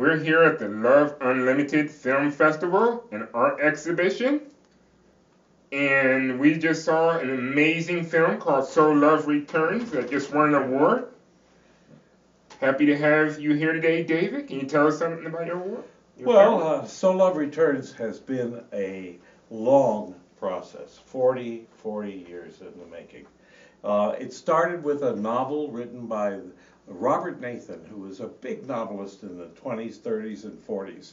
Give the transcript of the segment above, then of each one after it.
We're here at the Love Unlimited Film Festival and Art Exhibition, and we just saw an amazing film called So Love Returns that just won an award. Happy to have you here today, David. Can you tell us something about your award? Well, So Love Returns has been a long process, 40 years in the making. It started with a novel written by Robert Nathan, who was a big novelist in the 20s, 30s, and 40s.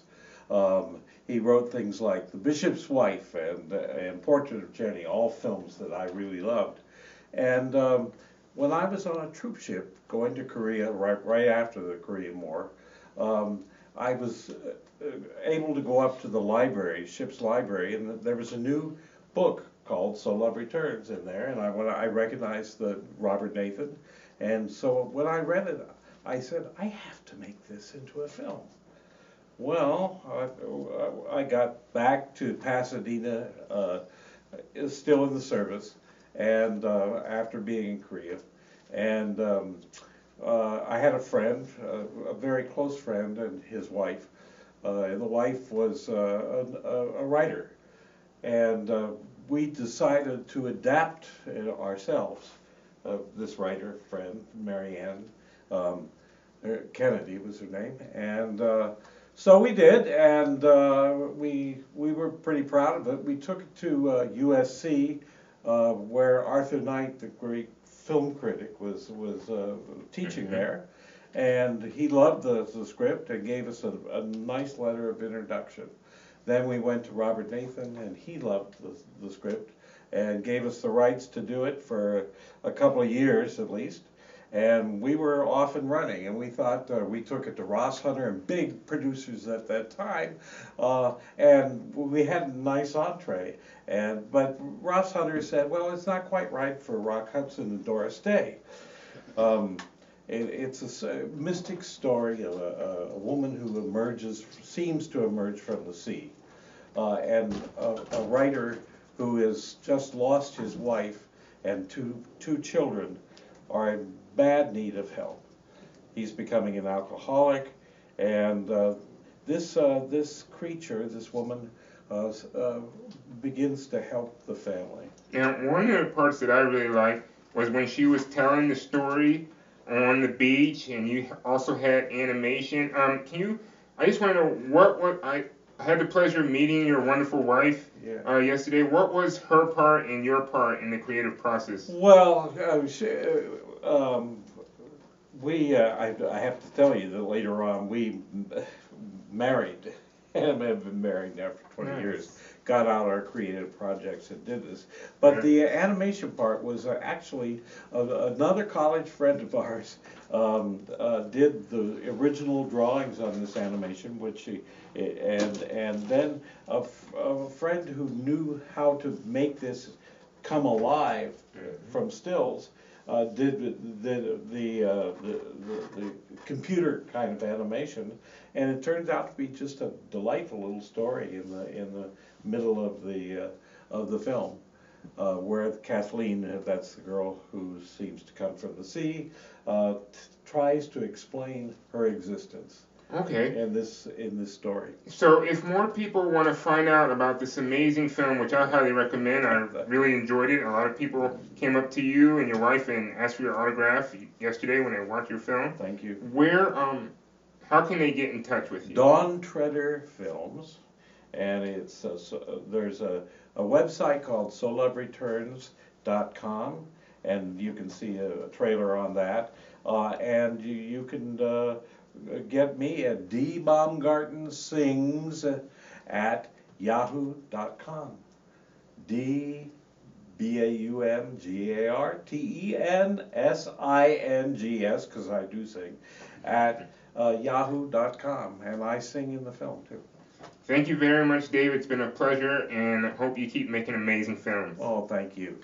He wrote things like The Bishop's Wife and Portrait of Jenny, all films that I really loved. And when I was on a troop ship going to Korea right after the Korean War, I was able to go up to the library, ship's library, and there was a new book called So Love Returns in there, and I recognized the Robert Nathan, and so when I read it, I said, I have to make this into a film. Well, I got back to Pasadena, still in the service, and after being in Korea, and I had a friend, a very close friend, and his wife. And the wife was a writer, and we decided to adapt ourselves. This writer friend, Marianne Kennedy was her name, and so we did, and we were pretty proud of it. We took it to USC, where Arthur Knight, the great film critic, was teaching there, and he loved the script and gave us a nice letter of introduction. Then we went to Robert Nathan, and he loved the script and gave us the rights to do it for a couple of years at least. And we were off and running, and we thought we took it to Ross Hunter and big producers at that time, and we had a nice entree. But Ross Hunter said, well, it's not quite right for Rock Hudson and Doris Day. It's a mystic story of a woman who seems to emerge from the sea, and a writer who has just lost his wife and two children are in bad need of help. He's becoming an alcoholic, and this creature, this woman, begins to help the family. Now, one of the parts that I really liked was when she was telling the story on the beach, and you also had animation. I just want to know I had the pleasure of meeting your wonderful wife yesterday. What was her part and your part in the creative process? Well, I have to tell you that later on we married, and have been married now for 20 years, got out our creative projects and did this. But the animation part was actually another college friend of ours did the original drawings on this animation, and then a friend who knew how to make this come alive from stills did the computer kind of animation, and it turns out to be just a delightful little story in the middle of the film, where Kathleen, that's the girl who seems to come from the sea, tries to explain her existence. Okay. In this story. So if more people want to find out about this amazing film, which I highly recommend, I really enjoyed it. A lot of people came up to you and your wife and asked for your autograph yesterday when they watched your film. Thank you. How can they get in touch with you? Dawn Treader Films, and there's a website called SoLoveReturns.com, and you can see a trailer on that, and you can get me at dbaumgartensings@yahoo.com. DBAUMGARTENSINGS, because I do sing, at yahoo.com, and I sing in the film too. Thank you very much, Dave. It's been a pleasure, and I hope you keep making amazing films. Oh, thank you.